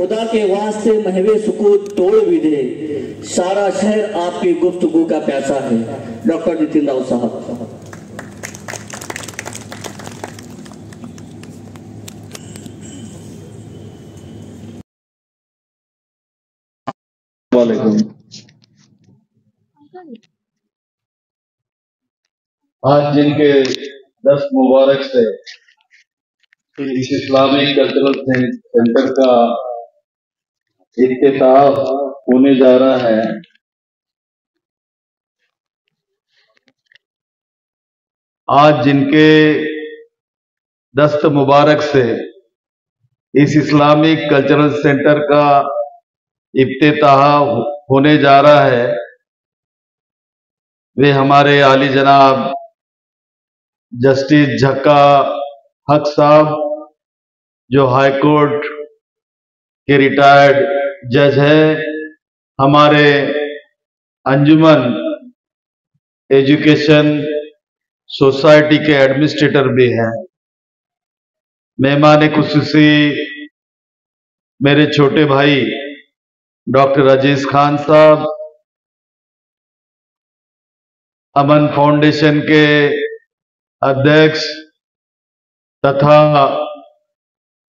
खुदा के वास्ते महवे सुकूत तोड़ भी दे, सारा शहर आपकी गुफ्तगू का प्यासा है। डॉक्टर नितिन राव साहब। आज जिनके 10 मुबारक से इस इस्लामिक कल्चरल सेंटर का इफ्तिताह होने जा रहा है, आज जिनके दस्त मुबारक से इस इस्लामिक कल्चरल सेंटर का इफ्तिताह होने जा रहा है, वे हमारे आली जनाब जस्टिस झक्का हक साहब, जो हाई कोर्ट के रिटायर्ड जज है, हमारे अंजुमन एजुकेशन सोसाइटी के एडमिनिस्ट्रेटर भी हैं। मेहमान खुसूसी मेरे छोटे भाई डॉक्टर अजीज खान साहब, अमन फाउंडेशन के अध्यक्ष तथा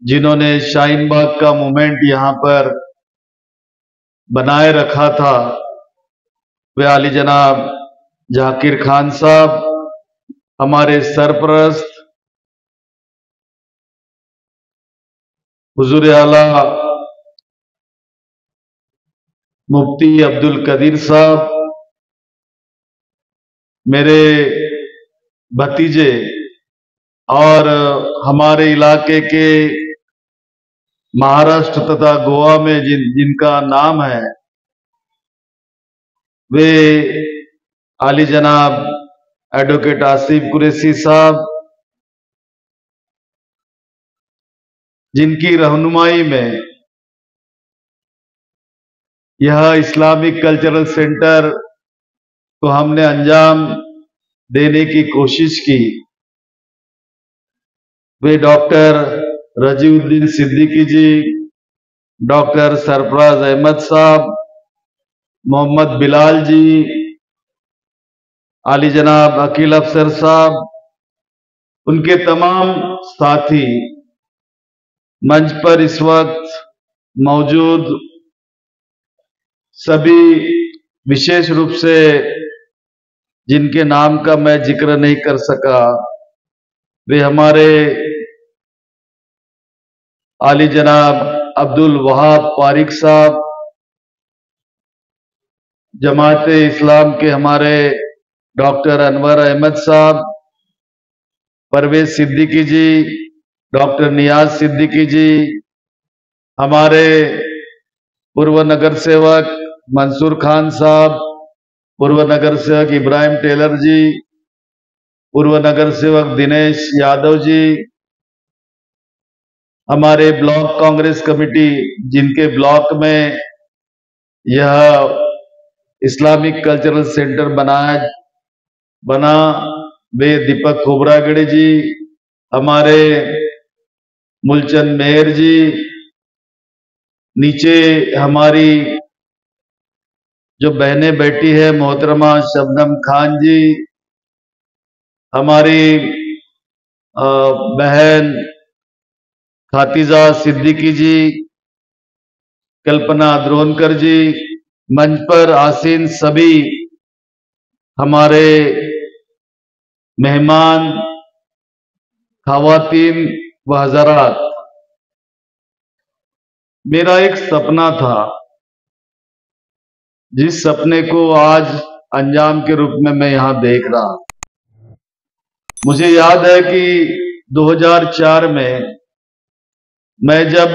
जिन्होंने शाहीन बाग का मूवमेंट यहाँ पर बनाए रखा था, वे आली जनाब जाकिर खान साहब, हमारे सरपरस्त हुजूर आला मुफ्ती अब्दुल कदीर साहब, मेरे भतीजे और हमारे इलाके के महाराष्ट्र तथा गोवा में जिनका नाम है, वे आली जनाब एडवोकेट आसिफ कुरैशी साहब, जिनकी रहनुमाई में यह इस्लामिक कल्चरल सेंटर को हमने अंजाम देने की कोशिश की। वे डॉक्टर रजीउद्दीन सिद्दीकी जी, डॉक्टर सरफराज अहमद साहब, मोहम्मद बिलाल जी, आली जनाब अकील अफसर साहब, उनके तमाम साथी मंच पर इस वक्त मौजूद सभी, विशेष रूप से जिनके नाम का मैं जिक्र नहीं कर सका, वे हमारे आली जनाब अब्दुल वहाब पारिक साहब, जमाते इस्लाम के हमारे डॉक्टर अनवर अहमद साहब, परवेज सिद्दीकी जी, डॉक्टर नियाज सिद्दीकी जी, हमारे पूर्व नगर सेवक मंसूर खान साहब, पूर्व नगर सेवक इब्राहिम टेलर जी, पूर्व नगर सेवक दिनेश यादव जी, हमारे ब्लॉक कांग्रेस कमेटी जिनके ब्लॉक में यह इस्लामिक कल्चरल सेंटर बना, वे दीपक खोबरागड़े जी, हमारे मूलचंद मेहर जी, नीचे हमारी जो बहनें बैठी है मोहतरमा शबनम खान जी, हमारी बहन खातिजा सिद्दीकी जी, कल्पना द्रोणकर जी, मंच पर आसीन सभी हमारे मेहमान, खवातीन व हजरात, मेरा एक सपना था, जिस सपने को आज अंजाम के रूप में मैं यहां देख रहा हूं। मुझे याद है कि 2004 में मैं जब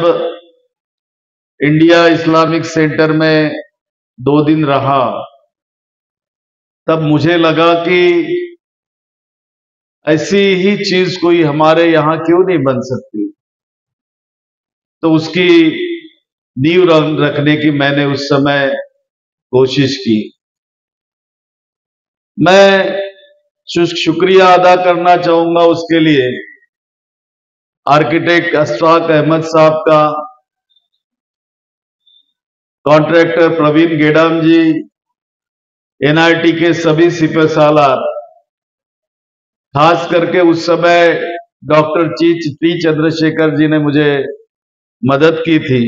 इंडिया इस्लामिक सेंटर में 2 दिन रहा, तब मुझे लगा कि ऐसी ही चीज कोई हमारे यहां क्यों नहीं बन सकती। तो उसकी नींव रखने की मैंने उस समय कोशिश की। मैं शुक्रिया अदा करना चाहूंगा उसके लिए आर्किटेक्ट अशफाक अहमद साहब का, कॉन्ट्रैक्टर प्रवीण गेडाम जी, एनआईटी के सभी सिपह सालार, खास करके उस समय डॉक्टर टी चंद्रशेखर जी ने मुझे मदद की थी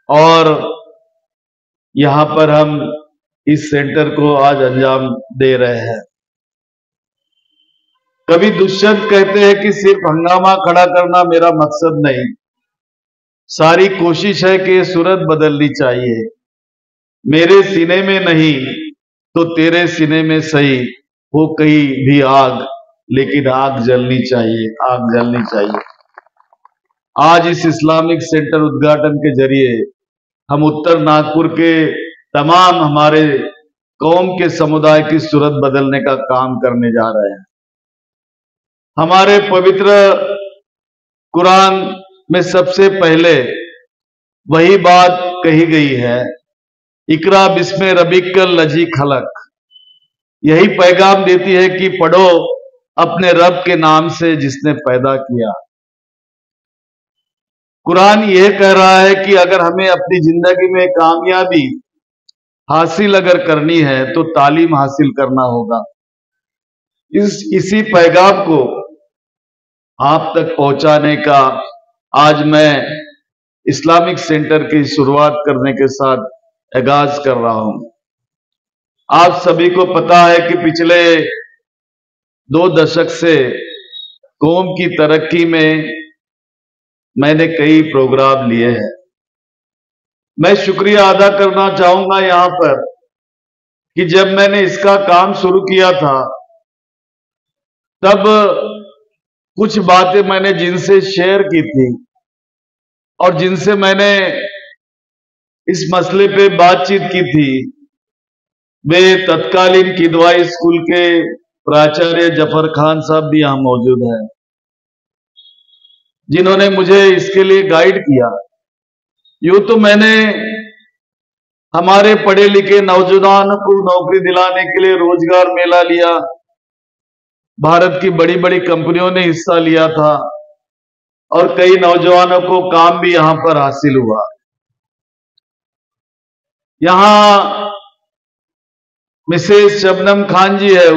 और यहां पर हम इस सेंटर को आज अंजाम दे रहे हैं। कभी दुष्यंत कहते हैं कि सिर्फ हंगामा खड़ा करना मेरा मकसद नहीं, सारी कोशिश है कि सूरत बदलनी चाहिए। मेरे सीने में नहीं तो तेरे सीने में सही हो कहीं भी आग, लेकिन आग जलनी चाहिए, आग जलनी चाहिए। आज इस इस्लामिक सेंटर उद्घाटन के जरिए हम उत्तर नागपुर के तमाम हमारे कौम के समुदाय की सूरत बदलने का काम करने जा रहे हैं। हमारे पवित्र कुरान में सबसे पहले वही बात कही गई है, इकरा बिस्मे रबिकल लजी खलक। यही पैगाम देती है कि पढ़ो अपने रब के नाम से जिसने पैदा किया। कुरान यह कह रहा है कि अगर हमें अपनी जिंदगी में कामयाबी हासिल अगर करनी है तो तालीम हासिल करना होगा। इसी पैगाम को आप तक पहुंचाने का आज मैं इस्लामिक सेंटर की शुरुआत करने के साथ आगाज कर रहा हूं। आप सभी को पता है कि पिछले 2 दशक से कौम की तरक्की में मैंने कई प्रोग्राम लिए हैं। मैं शुक्रिया अदा करना चाहूंगा यहां पर कि जब मैंने इसका काम शुरू किया था तब कुछ बातें मैंने जिनसे शेयर की थी और जिनसे मैंने इस मसले पे बातचीत की थी, वे तत्कालीन किदवाई स्कूल के प्राचार्य जफर खान साहब भी यहां मौजूद हैं, जिन्होंने मुझे इसके लिए गाइड किया। यूं तो मैंने हमारे पढ़े लिखे नौजवानों को नौकरी दिलाने के लिए रोजगार मेला लिया, भारत की बड़ी बड़ी कंपनियों ने हिस्सा लिया था और कई नौजवानों को काम भी यहां पर हासिल हुआ। यहां मिसेस शबनम खान जी है,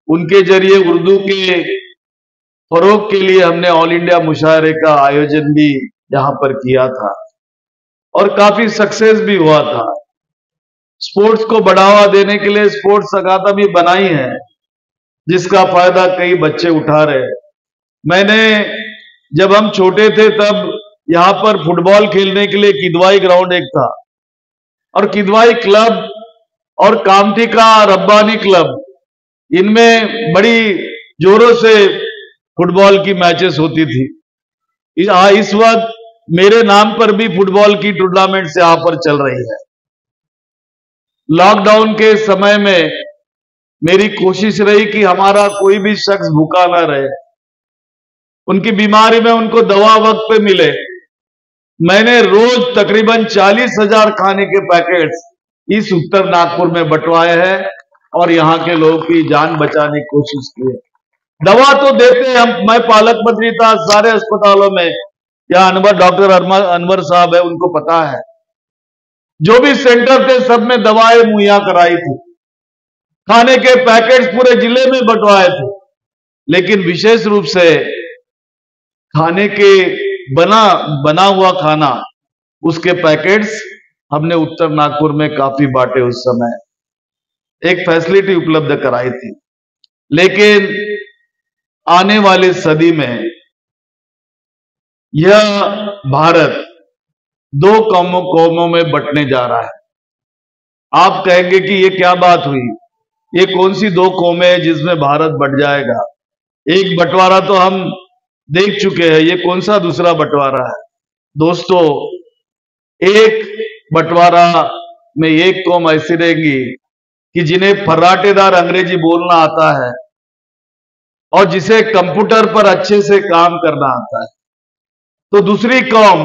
उनके जरिए उर्दू के फरोग के लिए हमने ऑल इंडिया मुशायरे का आयोजन भी यहां पर किया था और काफी सक्सेस भी हुआ था। स्पोर्ट्स को बढ़ावा देने के लिए स्पोर्ट्स अकादमी बनाई है, जिसका फायदा कई बच्चे उठा रहे। मैंने जब हम छोटे थे तब यहां पर फुटबॉल खेलने के लिए किदवाई ग्राउंड एक था और किदवाई क्लब और कामठी का रब्बानी क्लब, इनमें बड़ी जोरों से फुटबॉल की मैचेस होती थी। इस वक्त मेरे नाम पर भी फुटबॉल की टूर्नामेंट से यहां पर चल रही है। लॉकडाउन के समय में मेरी कोशिश रही कि हमारा कोई भी शख्स भूखा ना रहे, उनकी बीमारी में उनको दवा वक्त पे मिले। मैंने रोज तकरीबन 40,000 खाने के पैकेट्स इस उत्तर नागपुर में बंटवाए हैं और यहां के लोगों की जान बचाने की कोशिश की है। दवा तो देते हैं हम, मैं पालक मंत्री था सारे अस्पतालों में, या डॉक्टर अनवर साहब है, उनको पता है। जो भी सेंटर थे सब में दवाएं मुहैया कराई थी, खाने के पैकेट्स पूरे जिले में बंटवाए थे, लेकिन विशेष रूप से खाने के बना हुआ खाना, उसके पैकेट्स हमने उत्तर नागपुर में काफी बांटे। उस समय एक फैसिलिटी उपलब्ध कराई थी, लेकिन आने वाली सदी में यह भारत 2 कौमों में बंटने जा रहा है। आप कहेंगे कि ये क्या बात हुई, ये कौन सी 2 कौमें हैं जिसमें भारत बंट जाएगा? एक बंटवारा तो हम देख चुके हैं, ये कौन सा दूसरा बंटवारा है? दोस्तों, एक बंटवारा में एक कौम ऐसी रहेगी कि जिन्हें फर्राटेदार अंग्रेजी बोलना आता है और जिसे कंप्यूटर पर अच्छे से काम करना आता है, तो दूसरी कौम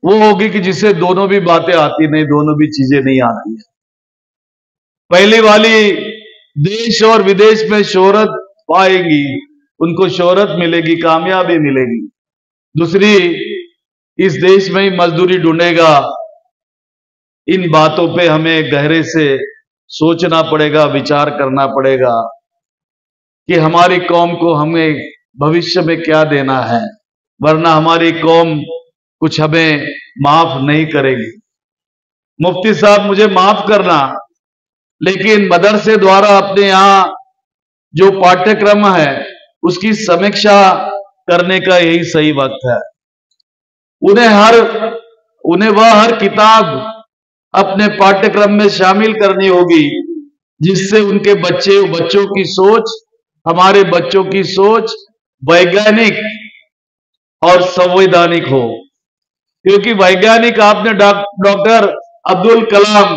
वो होगी कि जिसे दोनों भी बातें आती नहीं, दोनों भी चीजें नहीं आती है। पहली वाली देश और विदेश में शोहरत पाएगी, उनको शोहरत मिलेगी, कामयाबी मिलेगी। दूसरी इस देश में ही मजदूरी ढूंढेगा इन बातों पे हमें गहरे से सोचना पड़ेगा, विचार करना पड़ेगा कि हमारी कौम को हमें भविष्य में क्या देना है, वरना हमारी कौम कुछ हमें माफ नहीं करेगी। मुफ्ती साहब, मुझे माफ करना, लेकिन मदरसे द्वारा अपने यहाँ जो पाठ्यक्रम है उसकी समीक्षा करने का यही सही वक्त है। उन्हें वह हर किताब अपने पाठ्यक्रम में शामिल करनी होगी जिससे उनके बच्चों की सोच, हमारे बच्चों की सोच वैज्ञानिक और संवैधानिक हो। क्योंकि वैज्ञानिक, आपने डॉक्टर अब्दुल कलाम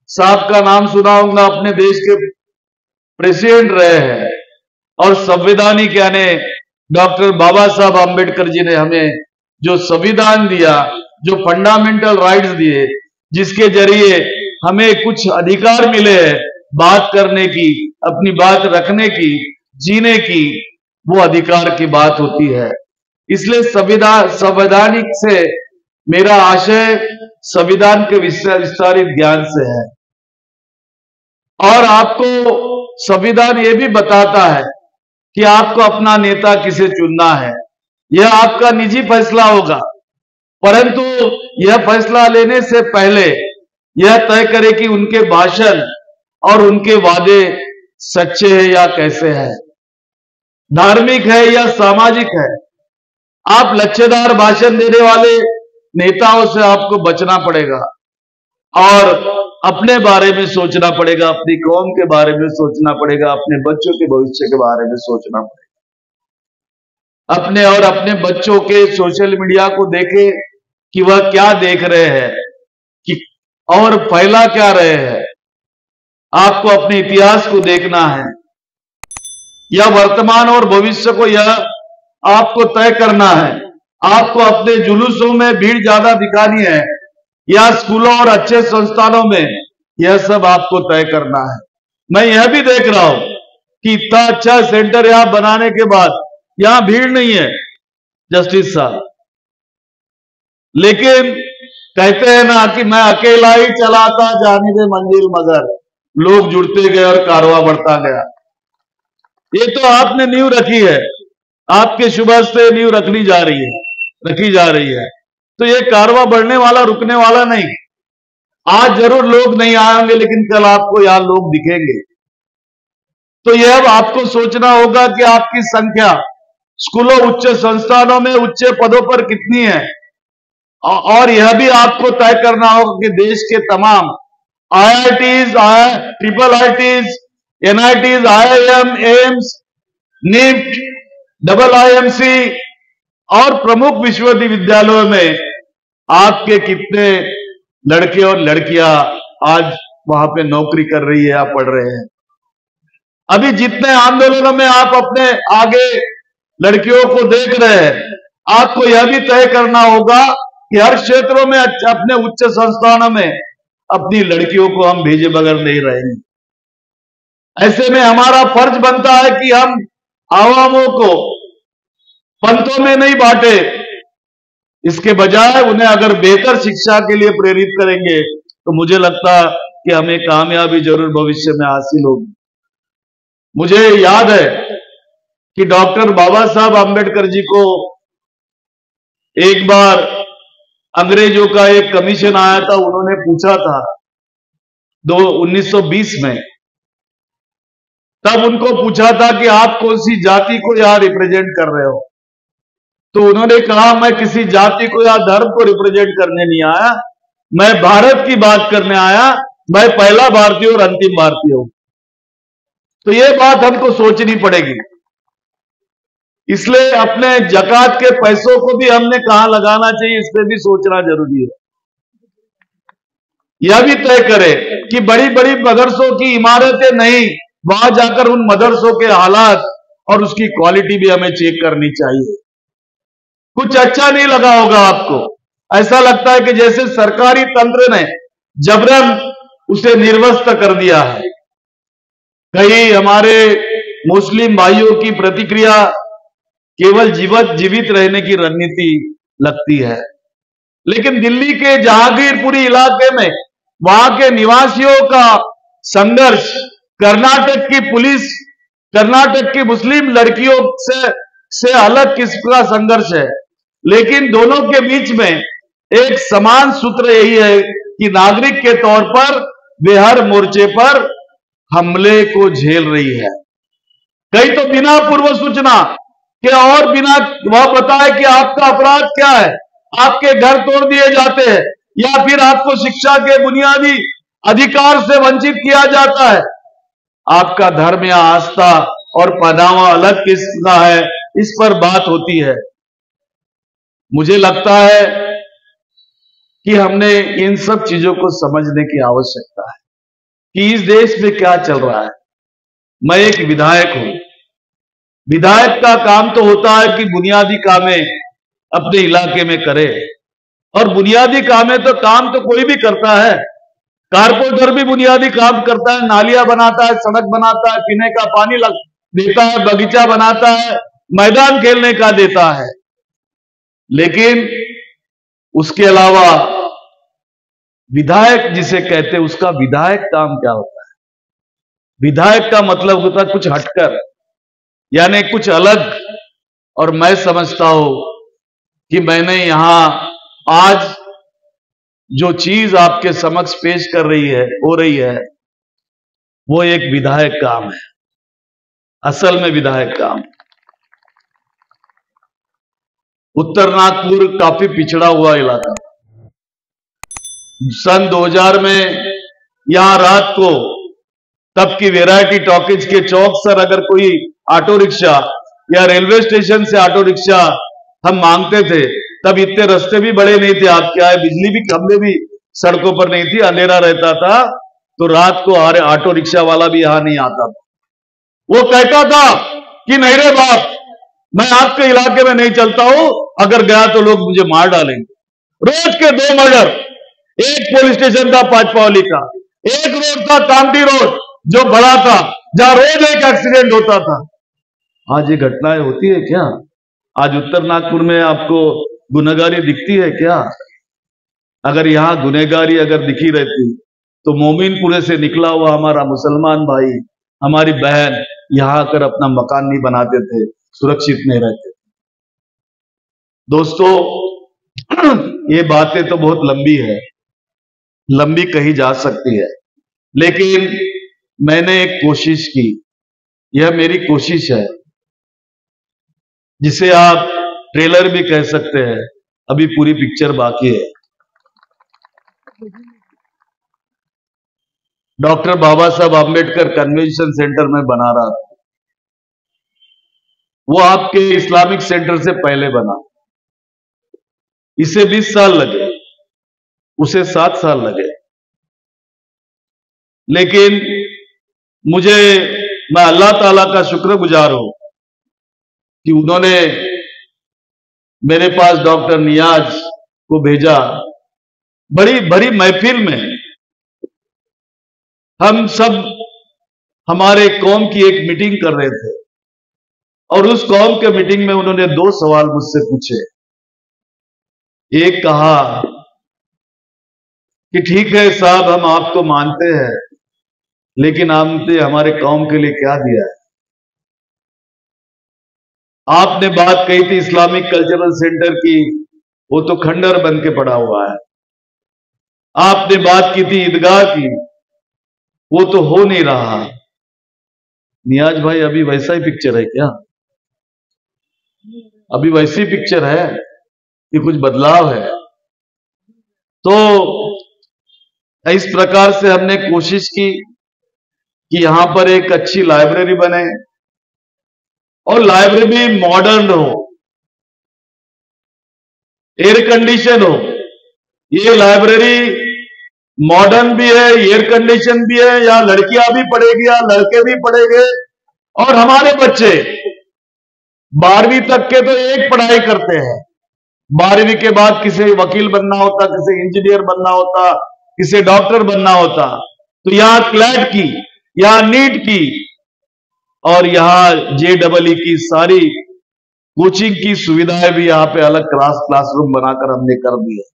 साहब का नाम सुना होगा, अपने देश के प्रेसिडेंट रहे हैं, और संवैधानिक यानी डॉक्टर बाबा साहब आम्बेडकर जी ने हमें जो संविधान दिया, जो फंडामेंटल राइट्स दिए, जिसके जरिए हमें कुछ अधिकार मिले हैं बात करने की, अपनी बात रखने की, जीने की, वो अधिकार की बात होती है। इसलिए संवैधानिक से मेरा आशय संविधान के विस्तारित ज्ञान से है। और आपको संविधान ये भी बताता है कि आपको अपना नेता किसे चुनना है। यह आपका निजी फैसला होगा, परंतु यह फैसला लेने से पहले यह तय करे कि उनके भाषण और उनके वादे सच्चे हैं या कैसे हैं, धार्मिक है या सामाजिक है। आप लच्छेदार भाषण देने वाले नेताओं से आपको बचना पड़ेगा और अपने बारे में सोचना पड़ेगा, अपनी कौम के बारे में सोचना पड़ेगा, अपने बच्चों के भविष्य के बारे में सोचना पड़ेगा। अपने बच्चों के सोशल मीडिया को देखें कि वह क्या देख रहे हैं कि और फैला क्या रहे हैं। आपको अपने इतिहास को देखना है, या वर्तमान और भविष्य को यह आपको तय करना है। आपको अपने जुलूसों में भीड़ ज्यादा दिखानी है या स्कूलों और अच्छे संस्थानों में, यह सब आपको तय करना है। मैं यह भी देख रहा हूं कि इतना अच्छा सेंटर यहां बनाने के बाद यहां भीड़ नहीं है जस्टिस साहब, लेकिन कहते हैं ना कि मैं अकेला ही चला था जाने दे मंजिल मगर, लोग जुड़ते गए और कारवां बढ़ता गया। ये तो आपने नींव रखी है, आपके शुभ से नींव रखी जा रही है, तो ये कारवां बढ़ने वाला, रुकने वाला नहीं। आज जरूर लोग नहीं आएंगे, लेकिन कल आपको यहां लोग दिखेंगे। तो यह आपको सोचना होगा कि आपकी संख्या स्कूलों, उच्च संस्थानों में, उच्च पदों पर कितनी है, और यह भी आपको तय करना होगा कि देश के तमाम IITs, triple IITs, NITs, IIM, AIMS, NIFT, double IMC और प्रमुख विश्वविद्यालयों में आपके कितने लड़के और लड़कियां आज वहां पे नौकरी कर रही है या पढ़ रहे हैं। अभी जितने आंदोलनों में आप अपने आगे लड़कियों को देख रहे हैं, आपको यह भी तय करना होगा कि हर क्षेत्रों में अपने उच्च संस्थानों में अपनी लड़कियों को हम भेजे बगैर नहीं रहेंगे। ऐसे में हमारा फर्ज बनता है कि हम आवामों को पंथों में नहीं बांटे, इसके बजाय उन्हें अगर बेहतर शिक्षा के लिए प्रेरित करेंगे तो मुझे लगता है कि हमें कामयाबी जरूर भविष्य में हासिल होगी। मुझे याद है कि डॉक्टर बाबा साहब आम्बेडकर जी को एक बार अंग्रेजों का एक कमीशन आया था, उन्होंने पूछा था 1920 में, तब उनको पूछा था कि आप कौन सी जाति को यहां रिप्रेजेंट कर रहे हो। तो उन्होंने कहा, मैं किसी जाति को या धर्म को रिप्रेजेंट करने नहीं आया, मैं भारत की बात करने आया, मैं पहला भारतीय और अंतिम भारतीय हूं। तो ये बात हमको सोचनी पड़ेगी। इसलिए अपने जकात के पैसों को भी हमने कहां लगाना चाहिए, इस पे भी सोचना जरूरी है। यह भी तय करें कि बड़ी बड़ी मदरसों की इमारतें नहीं, वहां जाकर उन मदरसों के हालात और उसकी क्वालिटी भी हमें चेक करनी चाहिए। कुछ अच्छा नहीं लगा होगा आपको, ऐसा लगता है कि जैसे सरकारी तंत्र ने जबरन उसे निर्वस्त कर दिया है। कई हमारे मुस्लिम भाइयों की प्रतिक्रिया केवल जीवित रहने की रणनीति लगती है, लेकिन दिल्ली के जहांगीरपुरी इलाके में वहां के निवासियों का संघर्ष, कर्नाटक की पुलिस, कर्नाटक की मुस्लिम लड़कियों से अलग किस्म का संघर्ष है। लेकिन दोनों के बीच में एक समान सूत्र यही है कि नागरिक के तौर पर वे हर मोर्चे पर हमले को झेल रही है। कई तो बिना पूर्व सूचना के और बिना वह बताए कि आपका अपराध क्या है, आपके घर तोड़ दिए जाते हैं या फिर आपको शिक्षा के बुनियादी अधिकार से वंचित किया जाता है। आपका धर्म या आस्था और पहनावा अलग किस्म का है, इस पर बात होती है। मुझे लगता है कि हमने इन सब चीजों को समझने की आवश्यकता है कि इस देश में क्या चल रहा है। मैं एक विधायक हूं। विधायक का काम तो होता है कि बुनियादी कामें अपने इलाके में करे, और बुनियादी कामें तो काम तो कोई भी करता है। कारपोरेटर भी बुनियादी काम करता है, नालियां बनाता है, सड़क बनाता है, पीने का पानी देता है, बगीचा बनाता है, मैदान खेलने का देता है। लेकिन उसके अलावा विधायक जिसे कहते हैं, उसका विधायक काम क्या होता है? विधायक का मतलब होता है कुछ हटकर, यानी कुछ अलग। और मैं समझता हूं कि मैंने यहां आज जो चीज आपके समक्ष पेश हो रही है वो एक विधायक काम है, असल में विधायक काम। उत्तर नागपुर काफी पिछड़ा हुआ इलाका। सन 2000 में यहां रात को तब की वैरायटी टॉकीज के चौक सर अगर कोई ऑटो रिक्शा या रेलवे स्टेशन से ऑटो रिक्शा हम मांगते थे, तब इतने रास्ते भी बड़े नहीं थे। आप क्या है, बिजली भी खंभे भी सड़कों पर नहीं थी, अंधेरा रहता था, तो रात को ऑटो रिक्शा वाला भी यहां नहीं आता था। वो कहता था कि नहीं रे बाप, मैं आपके इलाके में नहीं चलता हूं, अगर गया तो लोग मुझे मार डालेंगे। रोज के 2 मर्डर, एक पुलिस स्टेशन था पांचपावली का, एक रोड था कामटी रोड जो बड़ा था, जहां रोज एक एक्सीडेंट होता था। आज ये घटनाएं होती है क्या? आज उत्तर नागपुर में आपको गुनहगारी दिखती है क्या? अगर यहां गुनहगारी अगर दिखी रहती तो मोमिनपुरे से निकला हुआ हमारा मुसलमान भाई, हमारी बहन यहां आकर अपना मकान नहीं बनाते थे, सुरक्षित नहीं रहते। दोस्तों, ये बातें तो बहुत लंबी है, लंबी कही जा सकती है, लेकिन मैंने एक कोशिश की, यह मेरी कोशिश है, जिसे आप ट्रेलर भी कह सकते हैं। अभी पूरी पिक्चर बाकी है। डॉक्टर बाबा साहब आम्बेडकर कन्वेंशन सेंटर में बना रहा था, वो आपके इस्लामिक सेंटर से पहले बना। इसे 20 साल लगे, उसे 7 साल लगे। लेकिन मैं अल्लाह ताला का शुक्रगुजार हूं कि उन्होंने मेरे पास डॉक्टर नियाज को भेजा। बड़ी बड़ी महफिल में हम सब हमारे कौम की एक मीटिंग कर रहे थे, और उस कौम के मीटिंग में उन्होंने 2 सवाल मुझसे पूछे। एक कहा कि ठीक है साहब, हम आपको मानते हैं, लेकिन आपने हमारे कौम के लिए क्या दिया है? आपने बात कही थी इस्लामिक कल्चरल सेंटर की, वो तो खंडर बन के पड़ा हुआ है। आपने बात की थी ईदगाह की, वो तो हो नहीं रहा। नियाज भाई, अभी वैसा ही पिक्चर है क्या? अभी वैसी पिक्चर है कि कुछ बदलाव है? तो इस प्रकार से हमने कोशिश की कि यहां पर एक अच्छी लाइब्रेरी बने, और लाइब्रेरी मॉडर्न हो, एयर कंडीशन हो। ये लाइब्रेरी मॉडर्न भी है, एयर कंडीशन भी है, या लड़कियां भी पढ़ेगी या लड़के भी पढ़ेंगे, और हमारे बच्चे 12वीं तक के तो एक पढ़ाई करते हैं। 12वीं के बाद किसी वकील बनना होता, किसी इंजीनियर बनना होता, किसी डॉक्टर बनना होता, तो यहां क्लैट की, यहां नीट की, और यहां JEE की सारी कोचिंग की सुविधाएं भी यहां पे अलग क्लासरूम बनाकर हमने कर दी है।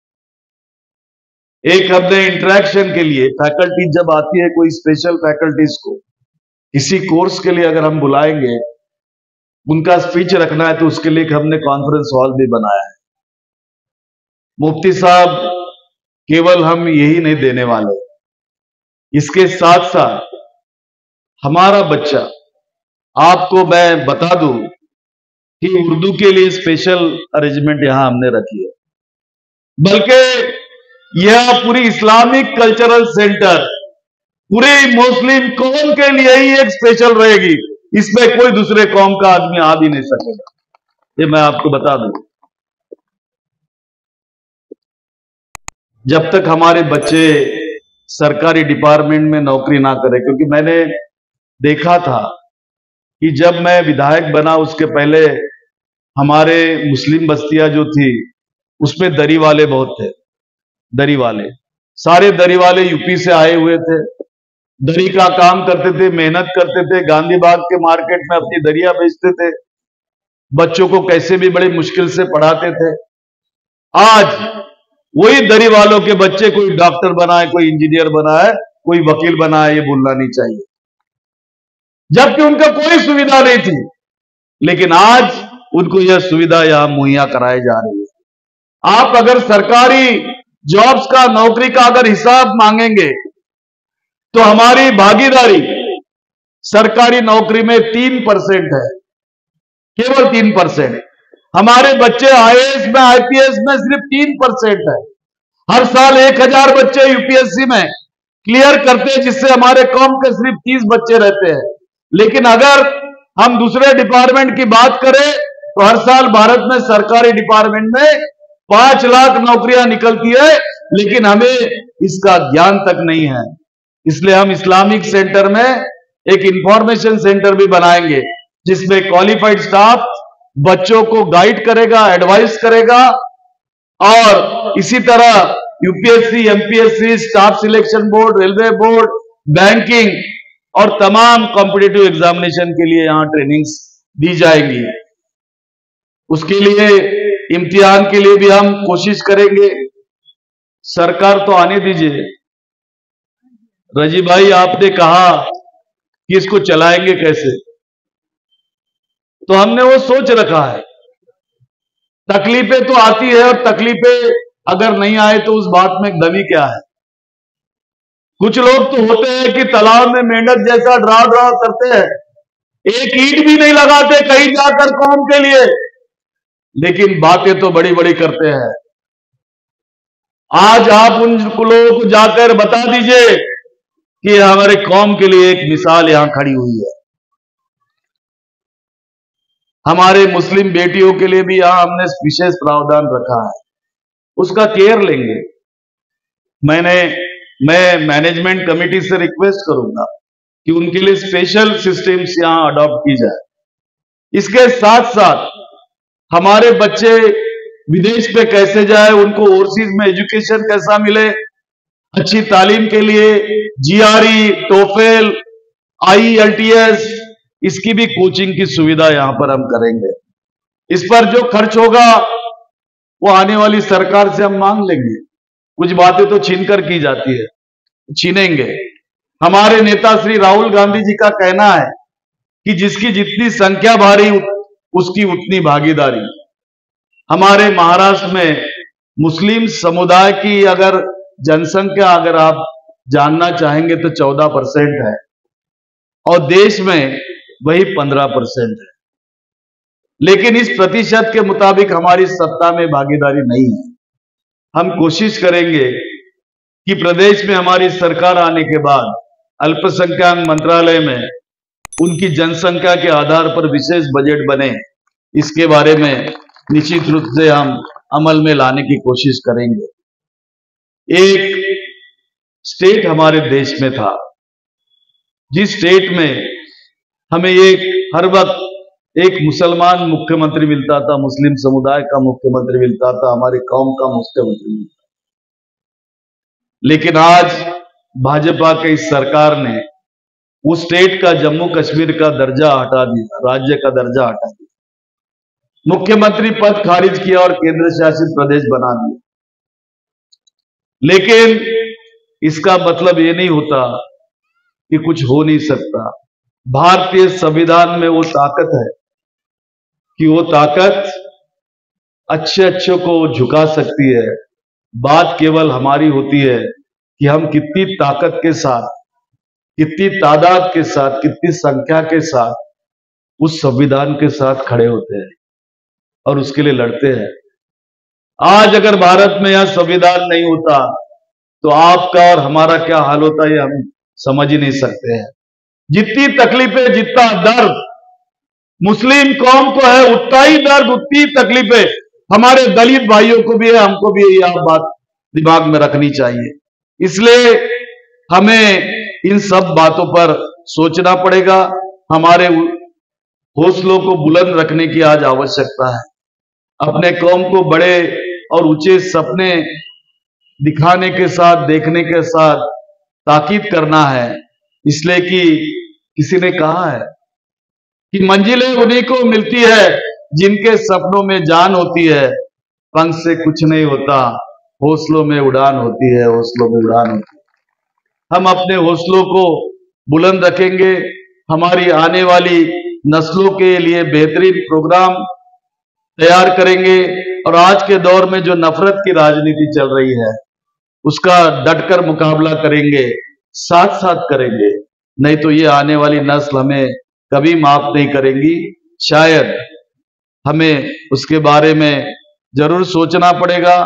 एक हमने इंटरेक्शन के लिए फैकल्टी जब आती है, कोई स्पेशल फैकल्टीज को किसी कोर्स के लिए अगर हम बुलाएंगे, उनका स्पीच रखना है, तो उसके लिए हमने कॉन्फ्रेंस हॉल भी बनाया है। मुफ्ती साहब, केवल हम यही नहीं देने वाले, इसके साथ साथ हमारा बच्चा, आपको मैं बता दूं कि उर्दू के लिए स्पेशल अरेंजमेंट यहां हमने रखी है, बल्कि यह पूरी इस्लामिक कल्चरल सेंटर पूरी मुस्लिम कौम के लिए ही एक स्पेशल रहेगी। इसमें कोई दूसरे कौम का आदमी आ भी नहीं सकेगा, ये मैं आपको बता दूं। जब तक हमारे बच्चे सरकारी डिपार्टमेंट में नौकरी ना करें, क्योंकि मैंने देखा था कि जब मैं विधायक बना उसके पहले हमारे मुस्लिम बस्तियां जो थी उसमें दरी वाले बहुत थे। दरी वाले, सारे दरी वाले यूपी से आए हुए थे, दरी का काम करते थे, मेहनत करते थे, गांधी बाग के मार्केट में अपनी दरिया बेचते थे, बच्चों को कैसे भी बड़ी मुश्किल से पढ़ाते थे। आज वही दरी वालों के बच्चे कोई डॉक्टर बना है, कोई इंजीनियर बना है, कोई वकील बना है, ये भूलना नहीं चाहिए, जबकि उनका कोई सुविधा नहीं थी, लेकिन आज उनको यह सुविधा यहां मुहैया कराई जा रही है। आप अगर सरकारी जॉब्स का, नौकरी का अगर हिसाब मांगेंगे तो हमारी भागीदारी सरकारी नौकरी में 3% है, केवल 3%। हमारे बच्चे आईएएस में, आईपीएस में सिर्फ 3% है। हर साल 1000 बच्चे यूपीएससी में क्लियर करते हैं, जिससे हमारे कौम के सिर्फ 30 बच्चे रहते हैं। लेकिन अगर हम दूसरे डिपार्टमेंट की बात करें तो हर साल भारत में सरकारी डिपार्टमेंट में 5 लाख नौकरियां निकलती है, लेकिन हमें इसका ज्ञान तक नहीं है। इसलिए हम इस्लामिक सेंटर में एक इंफॉर्मेशन सेंटर भी बनाएंगे, जिसमें क्वालिफाइड स्टाफ बच्चों को गाइड करेगा, एडवाइस करेगा, और इसी तरह UPSC, MPSC, staff selection board, railway board, banking और तमाम कॉम्पिटिटिव एग्जामिनेशन के लिए यहां ट्रेनिंग्स दी जाएंगी। उसके लिए इम्तिहान के लिए भी हम कोशिश करेंगे। सरकार तो आने दीजिए, रजी भाई आपने कहा कि इसको चलाएंगे कैसे, तो हमने वो सोच रखा है। तकलीफें तो आती है, और तकलीफें अगर नहीं आए तो उस बात में दमी क्या है। कुछ लोग तो होते हैं कि तालाब में मेंढक जैसा ड्राव ड्राव करते हैं, एक ईंट भी नहीं लगाते कहीं जाकर कौम के लिए, लेकिन बातें तो बड़ी बड़ी करते हैं। आज आप उन लोगों को जाकर बता दीजिए कि हमारे कौम के लिए एक मिसाल यहां खड़ी हुई है। हमारे मुस्लिम बेटियों के लिए भी यहां हमने विशेष प्रावधान रखा है, उसका केयर लेंगे। मैं मैनेजमेंट कमेटी से रिक्वेस्ट करूंगा कि उनके लिए स्पेशल सिस्टम्स यहां अडॉप्ट की जाए। इसके साथ साथ हमारे बच्चे विदेश पे कैसे जाए, उनको ओवरसीज में एजुकेशन कैसा मिले, अच्छी तालीम के लिए जीआरई, टोफेल, आईएलटीएस, इसकी भी कोचिंग की सुविधा यहां पर हम करेंगे। इस पर जो खर्च होगा वो आने वाली सरकार से हम मांग लेंगे। कुछ बातें तो छीनकर की जाती है, छीनेंगे। हमारे नेता श्री राहुल गांधी जी का कहना है कि जिसकी जितनी संख्या भारी उसकी उतनी भागीदारी। हमारे महाराष्ट्र में मुस्लिम समुदाय की अगर जनसंख्या अगर आप जानना चाहेंगे तो 14% है, और देश में वही 15% है। लेकिन इस प्रतिशत के मुताबिक हमारी सत्ता में भागीदारी नहीं है। हम कोशिश करेंगे कि प्रदेश में हमारी सरकार आने के बाद अल्पसंख्यक मंत्रालय में उनकी जनसंख्या के आधार पर विशेष बजट बने, इसके बारे में निश्चित रूप से हम अमल में लाने की कोशिश करेंगे। एक स्टेट हमारे देश में था, जिस स्टेट में हमें हर वक्त एक मुसलमान मुख्यमंत्री मिलता था, मुस्लिम समुदाय का मुख्यमंत्री मिलता था, हमारी कौम का मुख्यमंत्री मिलता था। लेकिन आज भाजपा की इस सरकार ने उस स्टेट का, जम्मू कश्मीर का दर्जा हटा दिया, राज्य का दर्जा हटा दिया, मुख्यमंत्री पद खारिज किया और केंद्र शासित प्रदेश बना दिया। लेकिन इसका मतलब ये नहीं होता कि कुछ हो नहीं सकता। भारतीय संविधान में वो ताकत है कि वो ताकत अच्छे को झुका सकती है। बात केवल हमारी होती है कि हम कितनी ताकत के साथ, कितनी तादाद के साथ, कितनी संख्या के साथ उस संविधान के साथ खड़े होते हैं और उसके लिए लड़ते हैं। आज अगर भारत में यह संविधान नहीं होता तो आपका और हमारा क्या हाल होता ये हम समझ ही नहीं सकते हैं। जितनी तकलीफें, जितना दर्द मुस्लिम कौम को है, उतना ही दर्द, उतनी तकलीफें हमारे दलित भाइयों को भी है, हमको भी है। यह बात दिमाग में रखनी चाहिए। इसलिए हमें इन सब बातों पर सोचना पड़ेगा। हमारे हौसलों को बुलंद रखने की आज आवश्यकता है। अपने कौम को बड़े और ऊंचे सपने दिखाने के साथ, देखने के साथ ताकीद करना है। इसलिए कि किसी ने कहा है कि मंजिलें उन्हीं को मिलती है जिनके सपनों में जान होती है। पंख से कुछ नहीं होता, हौसलों में उड़ान होती है, हौसलों में उड़ान होती है। हम अपने हौसलों को बुलंद रखेंगे। हमारी आने वाली नस्लों के लिए बेहतरीन प्रोग्राम तैयार करेंगे और आज के दौर में जो नफरत की राजनीति चल रही है उसका डटकर मुकाबला करेंगे, साथ साथ करेंगे। नहीं तो ये आने वाली नस्ल हमें कभी माफ नहीं करेंगी। शायद हमें उसके बारे में जरूर सोचना पड़ेगा,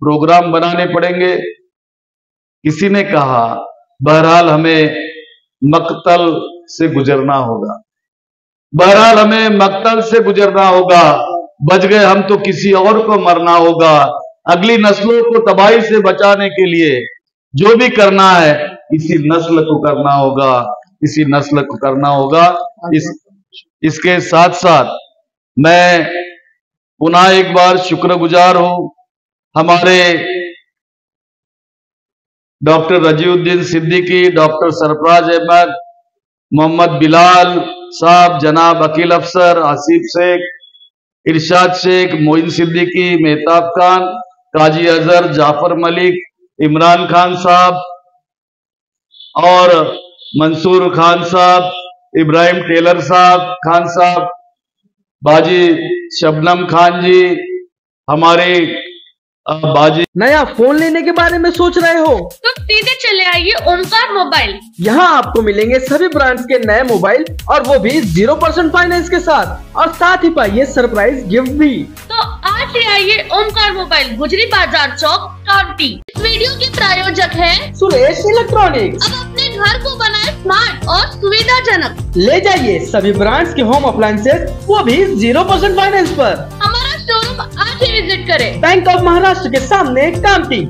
प्रोग्राम बनाने पड़ेंगे। किसी ने कहा बहरहाल हमें मक्तल से गुजरना होगा, बहरहाल हमें मक्तल से गुजरना होगा। बच गए हम तो किसी और को मरना होगा। अगली नस्लों को तबाही से बचाने के लिए जो भी करना है इसी नस्ल को करना होगा, इसी नस्ल को करना होगा। इसके साथ साथ मैं पुनः एक बार शुक्रगुजार हूं हमारे डॉक्टर रजीउद्दीन सिद्दीकी, डॉक्टर सरफराज अहमद, मोहम्मद बिलाल साहब, जनाब अकील अफसर, आसिफ शेख, इरशाद शेख, मोइन सिद्दीकी, मेहताब खान, काजी अजहर, जाफर मलिक, इमरान खान साहब और मंसूर खान साहब, इब्राहिम टेलर साहब, खान साहब, बाजी शबनम खान जी, हमारे बाजी। नया फोन लेने के बारे में सोच रहे हो तो सीधे चले आइए ओमकार मोबाइल। यहाँ आपको मिलेंगे सभी ब्रांड्स के नए मोबाइल और वो भी 0% फाइनेंस के साथ, और साथ ही पाइए सरप्राइज गिफ्ट भी। तो आज ही आइए ओमकार मोबाइल, गुजरी बाजार चौक, कांटी। इस वीडियो के प्रायोजक है सुरेश इलेक्ट्रॉनिक्स। अब अपने घर को बनाए स्मार्ट और सुविधाजनक। ले जाइए सभी ब्रांड्स के होम अप्लायंसेज, वो भी 0% फाइनेंस पर। हमारा शोरूम आज ही विजिट करें। बैंक ऑफ महाराष्ट्र के सामने, कांटी।